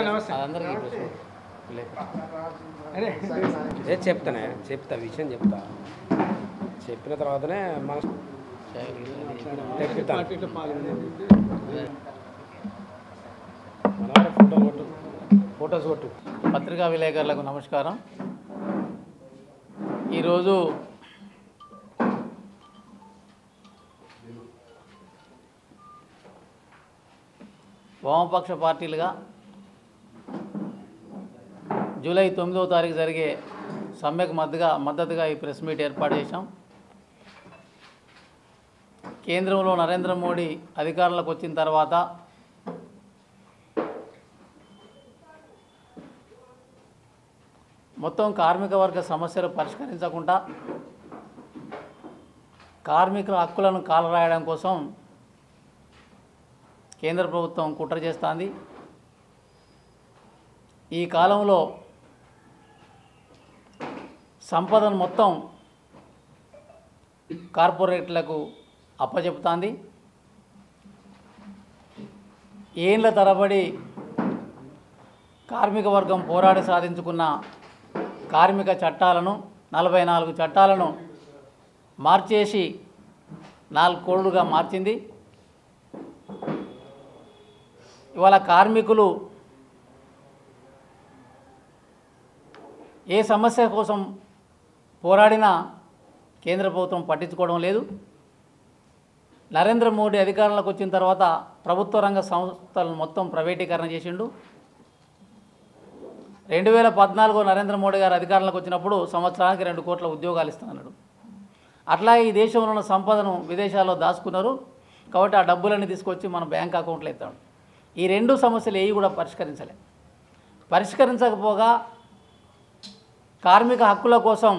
నమస్తే అందరికీ అదే చెప్తా విషయం చెప్తా చెప్పిన తర్వాతనే మన ఫోటోస్ కొట్టు. పత్రికా విలేకరులకు నమస్కారం. ఈరోజు వామపక్ష పార్టీలుగా జూలై 9వ తారీఖు జరిగే సమ్మెకు మద్దతుగా ఈ ప్రెస్ మీట్ ఏర్పాటు చేశాం. కేంద్రంలో నరేంద్ర మోడీ అధికారంలోకి వచ్చిన తర్వాత మొత్తం కార్మిక వర్గ సమస్యలు పరిష్కరించకుండా కార్మికుల హక్కులను కాలరాయడం కోసం కేంద్ర ప్రభుత్వం కుట్ర చేస్తోంది. ఈ కాలంలో సంపదను మొత్తం కార్పొరేట్లకు అప్పచెపుతోంది. ఏళ్ల తరబడి కార్మిక వర్గం పోరాడి సాధించుకున్న కార్మిక చట్టాలను 44 చట్టాలను మార్చేసి 4 కోడ్లుగా మార్చింది. ఇవాళ కార్మికులు ఏ సమస్య కోసం పోరాడినా కేంద్ర ప్రభుత్వం పట్టించుకోవడం లేదు. నరేంద్ర మోడీ అధికారంలోకి వచ్చిన తర్వాత ప్రభుత్వ రంగ సంస్థలను మొత్తం ప్రైవేటీకరణ చేసిండు. 2014 నరేంద్ర మోడీ గారు అధికారంలోకి వచ్చినప్పుడు సంవత్సరానికి 2 కోట్ల ఉద్యోగాలు ఇస్తానన్నాడు. అట్లాగే ఈ దేశంలో ఉన్న సంపదను విదేశాల్లో దాచుకున్నారు. కాబట్టి ఆ డబ్బులన్నీ తీసుకొచ్చి మన బ్యాంక్ అకౌంట్లో ఎత్తాడు. ఈ 2 సమస్యలు ఏవి కూడా పరిష్కరించకపోగా కార్మిక హక్కుల కోసం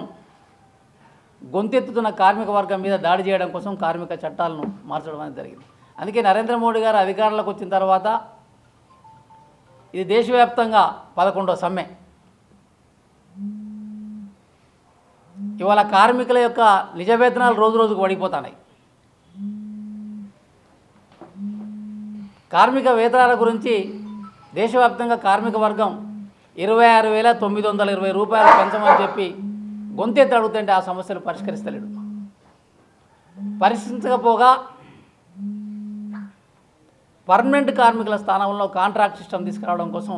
గొంతెత్తుతున్న కార్మిక వర్గం మీద దాడి చేయడం కోసం కార్మిక చట్టాలను మార్చడం అనేది జరిగింది. అందుకే నరేంద్ర మోడీ గారు అధికారంలోకి వచ్చిన తర్వాత ఇది దేశవ్యాప్తంగా 11వ సమ్మె. ఇవాళ కార్మికుల యొక్క నిజ వేతనాలు రోజు రోజుకు పడిపోతున్నాయి. కార్మిక వేతనాల గురించి దేశవ్యాప్తంగా కార్మిక వర్గం 26,920 రూపాయలు పెంచమని చెప్పి గొంతెత్తి అడుగుతుంటే ఆ సమస్యలు పరిష్కరిస్తలేడు. పరిష్కరించకపోగా పర్మనెంట్ కార్మికుల స్థానంలో కాంట్రాక్ట్ సిస్టమ్ తీసుకురావడం కోసం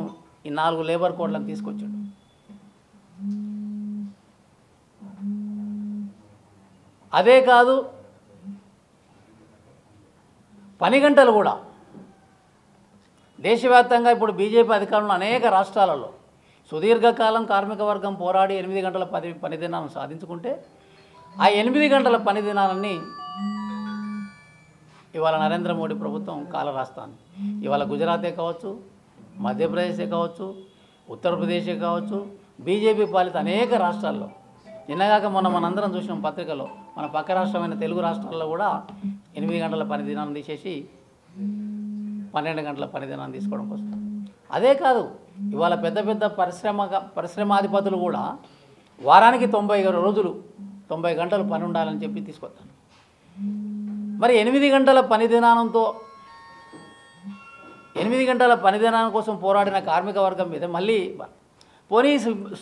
ఈ 4 లేబర్ కోడ్లను తీసుకొచ్చాడు. అదే కాదు, పని గంటలు కూడా దేశవ్యాప్తంగా ఇప్పుడు బీజేపీ అధికారంలో అనేక రాష్ట్రాలలో సుదీర్ఘకాలం కార్మిక వర్గం పోరాడి 8 గంటల పని దినాలను సాధించుకుంటే ఆ 8 గంటల పని దినాలన్నీ ఇవాళ నరేంద్ర మోడీ ప్రభుత్వం కాలరాస్తాను. ఇవాళ గుజరాతే కావచ్చు, మధ్యప్రదేశే కావచ్చు, ఉత్తరప్రదేశే కావచ్చు, బీజేపీ పాలిత అనేక రాష్ట్రాల్లో నిన్నగాక మనందరం చూసిన పత్రికలో మన పక్క రాష్ట్రమైన తెలుగు రాష్ట్రాల్లో కూడా 8 గంటల పని దినాలను తీసేసి 12 గంటల పని దినాన్ని తీసుకోవడం కోసం. అదే కాదు, ఇవాళ పెద్ద పెద్ద పరిశ్రమాధిపతులు కూడా వారానికి 90 రోజులు 90 గంటలు పని ఉండాలని చెప్పి తీసుకొస్తాను. మరి 8 గంటల పని దినానంతో 8 గంటల పని దినానం కోసం పోరాడిన కార్మిక వర్గం మీద మళ్ళీ పోనీ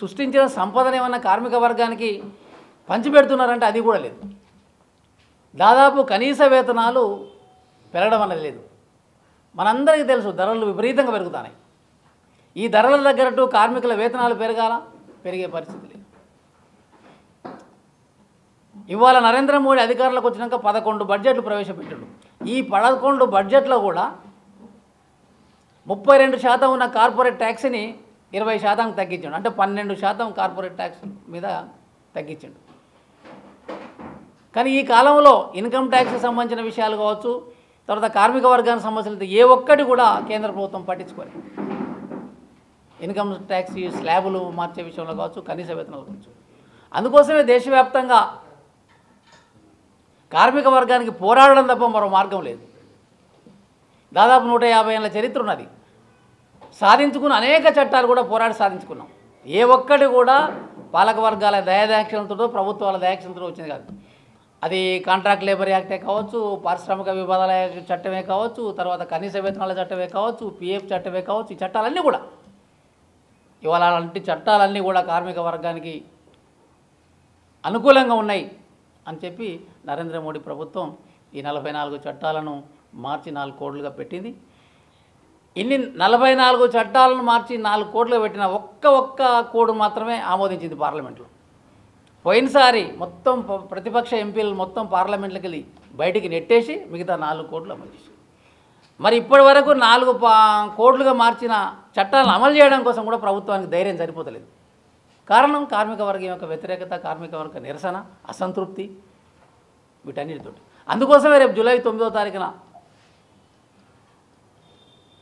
సృష్టించిన సంపదను ఏమన్నా కార్మిక వర్గానికి పంచిపెడుతున్నారంటే అది కూడా లేదు. దాదాపు కనీస వేతనాలు పెరగడం అనేది లేదు. మనందరికీ తెలుసు ధరలు విపరీతంగా పెరుగుతున్నాయి. ఈ ధరల దగ్గరట్టు కార్మికుల వేతనాలు పెరిగే పరిస్థితి లేదు. ఇవాళ నరేంద్ర మోడీ అధికారంలోకి వచ్చినాక 11 బడ్జెట్లు ప్రవేశపెట్టాడు. ఈ 11 బడ్జెట్లో కూడా 32% ఉన్న కార్పొరేట్ ట్యాక్స్ని 20% తగ్గించాడు. అంటే 12% కార్పొరేట్ ట్యాక్స్ మీద తగ్గించాడు. కానీ ఈ కాలంలో ఇన్కమ్ ట్యాక్స్కి సంబంధించిన విషయాలు కావచ్చు, తర్వాత కార్మిక వర్గానికి సమస్యలు ఏ ఒక్కటి కూడా కేంద్ర ప్రభుత్వం పట్టించుకోలేదు. ఇన్కమ్ ట్యాక్స్ స్లాబులు మార్చే విషయంలో కావచ్చు, కనీస వేతనాలు కావచ్చు. అందుకోసమే దేశవ్యాప్తంగా కార్మిక వర్గానికి పోరాడడం తప్ప మరో మార్గం లేదు. దాదాపు 150 ఏళ్ళ చరిత్ర ఉన్నది. సాధించుకున్న అనేక చట్టాలు కూడా పోరాడి సాధించుకున్నాం. ఏ ఒక్కటి కూడా పాలక వర్గాల దయాదాక్షిణ్యంతో ప్రభుత్వాల దయాదాక్షిణ్యంతో వచ్చింది కాదు. అది కాంట్రాక్ట్ లేబర్ యాక్టే కావచ్చు, పారిశ్రామిక వివాదాల చట్టమే కావచ్చు, తర్వాత కనీస వేతనాల చట్టమే కావచ్చు, పిఎఫ్ చట్టమే కావచ్చు, ఈ చట్టాలన్నీ కూడా ఇవాళ అలాంటి చట్టాలన్నీ కూడా కార్మిక వర్గానికి అనుకూలంగా ఉన్నాయి అని చెప్పి నరేంద్ర మోడీ ప్రభుత్వం ఈ 44 చట్టాలను మార్చి 4 కోట్లుగా పెట్టింది. ఇన్ని 44 చట్టాలను మార్చి 4 కోట్లుగా పెట్టిన ఒక్క కోడ్ మాత్రమే ఆమోదించింది పార్లమెంట్లో. పోయినసారి మొత్తం ప్రతిపక్ష ఎంపీలు మొత్తం పార్లమెంట్లోకి వెళ్ళి బయటికి నెట్టేసి మిగతా 4 కోట్లు అమలు చేసి, మరి ఇప్పటి వరకు 4 కోట్లుగా మార్చిన చట్టాలను అమలు చేయడం కోసం కూడా ప్రభుత్వానికి ధైర్యం సరిపోతలేదు. కారణం కార్మిక వర్గం యొక్క వ్యతిరేకత, కార్మిక వర్గ నిరసన, అసంతృప్తి, వీటన్నిటితోటి. అందుకోసమే రేపు జూలై 9వ తారీఖున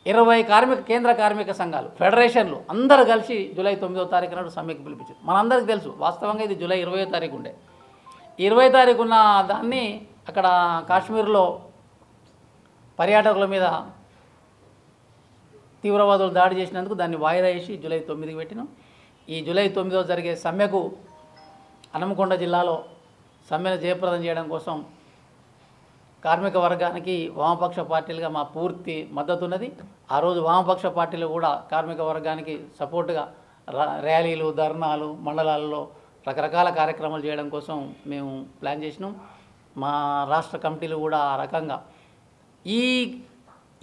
20 కేంద్ర కార్మిక సంఘాలు, ఫెడరేషన్లు అందరూ కలిసి జూలై 9వ తారీఖు నాడు సమ్మెకు పిలిపించారు. మనందరికీ తెలుసు వాస్తవంగా ఇది జూలై 20వ తారీఖు ఉండే. 20వ తారీఖు ఉన్న దాన్ని అక్కడ కాశ్మీర్లో పర్యాటకుల మీద తీవ్రవాదులు దాడి చేసినందుకు దాన్ని వాయిదా వేసి జూలై 9కి పెట్టినాం. ఈ జూలై 9వ జరిగే సమ్మెకు హన్మకొండ జిల్లాలో సమ్మెను జయప్రదం చేయడం కోసం కార్మిక వర్గానికి వామపక్ష పార్టీలుగా మా పూర్తి మద్దతు ఉన్నది. ఆ రోజు వామపక్ష పార్టీలు కూడా కార్మిక వర్గానికి సపోర్టుగా ర్యాలీలు, ధర్నాలు, మండలాల్లో రకరకాల కార్యక్రమాలు చేయడం కోసం మేము ప్లాన్ చేసినాం. మా రాష్ట్ర కమిటీలు కూడా ఆ రకంగా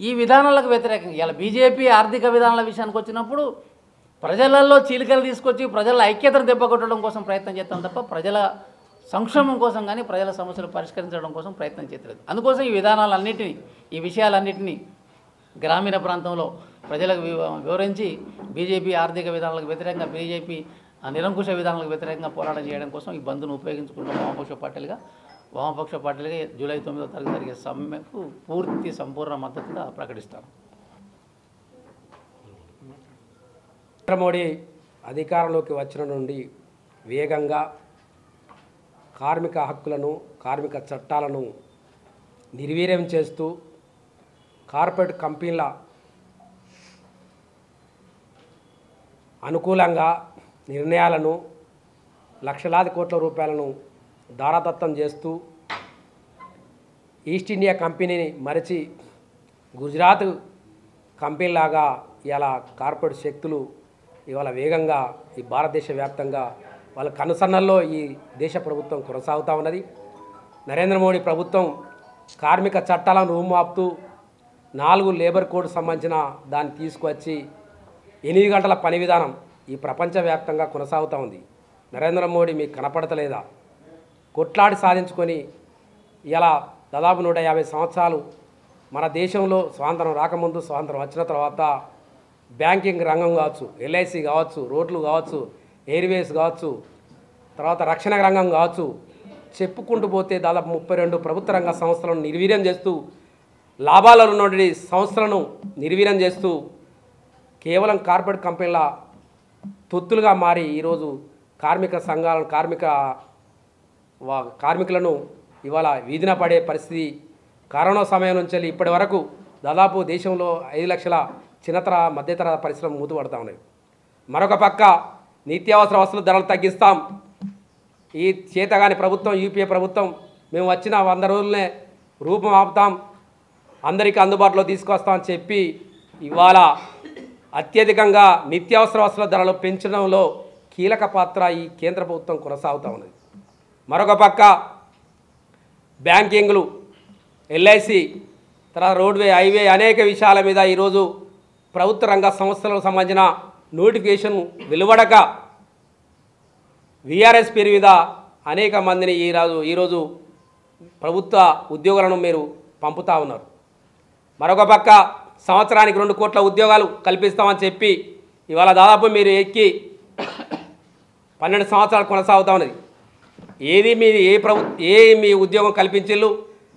ఈ విధానాలకు వ్యతిరేకంగా ఇలా బీజేపీ ఆర్థిక విధానాల విషయానికి వచ్చినప్పుడు ప్రజలలో చీలికలు తీసుకొచ్చి ప్రజల ఐక్యతను దెబ్బకొట్టడం కోసం ప్రయత్నం చేస్తాం తప్ప ప్రజల సంక్షేమం కోసం కానీ ప్రజల సమస్యలు పరిష్కరించడం కోసం ప్రయత్నం చేయలేదు. అందుకోసం ఈ విధానాలన్నింటినీ, ఈ విషయాలన్నింటినీ గ్రామీణ ప్రాంతంలో ప్రజలకు వివరించి బీజేపీ ఆర్థిక విధానాలకు వ్యతిరేకంగా, బీజేపీ నిరంకుశ విధానాలకు వ్యతిరేకంగా పోరాటం చేయడం కోసం ఈ బంద్ను ఉపయోగించుకున్న వామపక్ష పార్టీలుగా జూలై 9వ తారీఖు జరిగే సమ్మెకు పూర్తి సంపూర్ణ మద్దతుగా ప్రకటిస్తాను. నరేంద్ర మోడీ అధికారంలోకి వచ్చిన నుండి వేగంగా కార్మిక హక్కులను, కార్మిక చట్టాలను నిర్వీర్యం చేస్తూ కార్పొరేట్ కంపెనీల అనుకూలంగా నిర్ణయాలను లక్షలాది కోట్ల రూపాయలను దారాదత్తం చేస్తూ ఈస్ట్ ఇండియా కంపెనీని మరచి గుజరాత్ కంపెనీలాగా ఇలా కార్పొరేట్ శక్తులు ఇవాళ వేగంగా ఈ భారతదేశ వ్యాప్తంగా వాళ్ళ కనుసన్నల్లో ఈ దేశ ప్రభుత్వం కొనసాగుతూ ఉన్నది. నరేంద్ర మోడీ ప్రభుత్వం కార్మిక చట్టాలను రూమాపుతూ 4 లేబర్ కోడ్ సంబంధించిన దాన్ని తీసుకువచ్చి 8 గంటల పని విధానం ఈ ప్రపంచవ్యాప్తంగా కొనసాగుతూ ఉంది. నరేంద్ర మోడీ మీకు కనపడతలేదా? కొట్లాడి సాధించుకొని ఇలా దాదాపు 150 సంవత్సరాలు మన దేశంలో స్వాతంత్రం రాకముందు, స్వాతంత్రం వచ్చిన తర్వాత బ్యాంకింగ్ రంగం కావచ్చు, ఎల్ఐసి కావచ్చు, రోడ్లు కావచ్చు, ఎయిర్వేస్ కావచ్చు, తర్వాత రక్షణ రంగం కావచ్చు, చెప్పుకుంటూ పోతే దాదాపు 32 ప్రభుత్వ రంగ సంస్థలను నిర్వీర్యం చేస్తూ, లాభాలలో ఉన్నటువంటి సంస్థలను నిర్వీర్యం చేస్తూ కేవలం కార్పొరేట్ కంపెనీల తొత్తులుగా మారి ఈరోజు కార్మిక సంఘాలను, కార్మికులను ఇవాళ వీధిన పడే పరిస్థితి. కరోనా సమయం నుంచి ఇప్పటి వరకు దాదాపు దేశంలో 5 లక్షల చిన్నతర మధ్యతర పరిశ్రమలు మూతపడతా ఉన్నాయి. మరొక పక్క నిత్యావసర వస్తువుల ధరలు తగ్గిస్తాం, ఈ చేతగాని ప్రభుత్వం, యూపీఏ ప్రభుత్వం మేము వచ్చిన 100 రోజులనే రూపం ఆపుతాం, అందరికీ అందుబాటులో తీసుకొస్తామని చెప్పి ఇవాళ అత్యధికంగా నిత్యావసర వస్తువుల ధరలు పెంచడంలో కీలక పాత్ర ఈ కేంద్ర ప్రభుత్వం కొనసాగుతూ ఉన్నది. మరొక పక్క బ్యాంకింగ్లు, ఎల్ఐసి, తర్వాత రోడ్వే, హైవే అనేక విషయాల మీద ఈరోజు ప్రభుత్వ రంగ సంస్థలకు సంబంధించిన నోటిఫికేషన్ వెలువడక వీఆర్ఎస్ పేరు మీద అనేక మందిని ఈరోజు ప్రభుత్వ ఉద్యోగులను మీరు పంపుతూ ఉన్నారు. మరొక పక్క సంవత్సరానికి 2 కోట్ల ఉద్యోగాలు కల్పిస్తామని చెప్పి ఇవాళ దాదాపు మీరు ఎక్కి 12 సంవత్సరాలు కొనసాగుతూ ఉన్నది. ఏది మీది మీ ఉద్యోగం కల్పించిల్లు?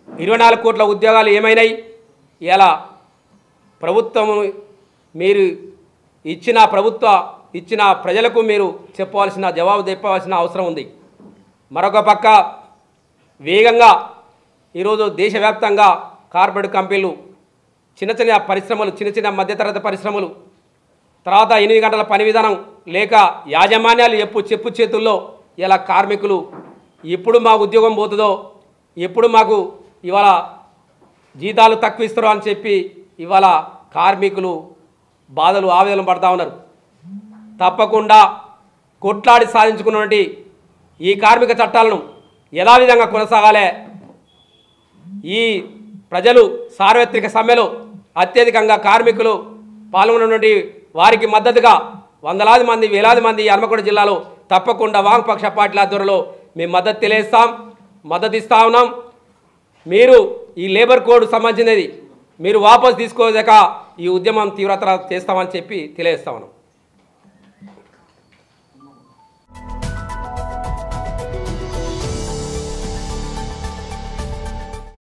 24 కోట్ల ఉద్యోగాలు ఏమైనాయి? ఇలా ప్రభుత్వం మీరు ఇచ్చిన ప్రజలకు మీరు జవాబు చెప్పవలసిన అవసరం ఉంది. మరొక పక్క వేగంగా ఈరోజు దేశవ్యాప్తంగా కార్పొరేట్ కంపెనీలు, చిన్న పరిశ్రమలు, చిన్న మధ్యతరగతి పరిశ్రమలు, తర్వాత 8 గంటల పని విధానం లేక యాజమాన్యాలు చెప్పు చేతుల్లో ఇలా కార్మికులు ఎప్పుడు మా ఉద్యోగం పోతుందో, ఎప్పుడు మాకు ఇవాళ జీతాలు తక్కువ ఇస్తారు అని చెప్పి ఇవాళ కార్మికులు బాధలు ఆవేదన పడతా ఉన్నారు. తప్పకుండా కొట్లాడి సాధించుకున్నటువంటి ఈ కార్మిక చట్టాలను యథావిధంగా కొనసాగాలి. ఈ ప్రజలు సార్వత్రిక సమ్మెలో అత్యధికంగా కార్మికులు పాల్గొన్నటువంటి వారికి మద్దతుగా వందలాది మంది వేలాది మంది హన్మకొండ జిల్లాలో తప్పకుండా వామపక్ష పార్టీల ఆధ్వర్యంలో మేము మద్దతు ఇస్తా ఉన్నాం. మీరు ఈ లేబర్ కోడ్ సంబంధించినది మీరు వాపసు తీసుకోలేక ఈ ఉద్యమం తీవ్రతర చేస్తామని చెప్పి తెలియజేస్తా ఉన్నాం.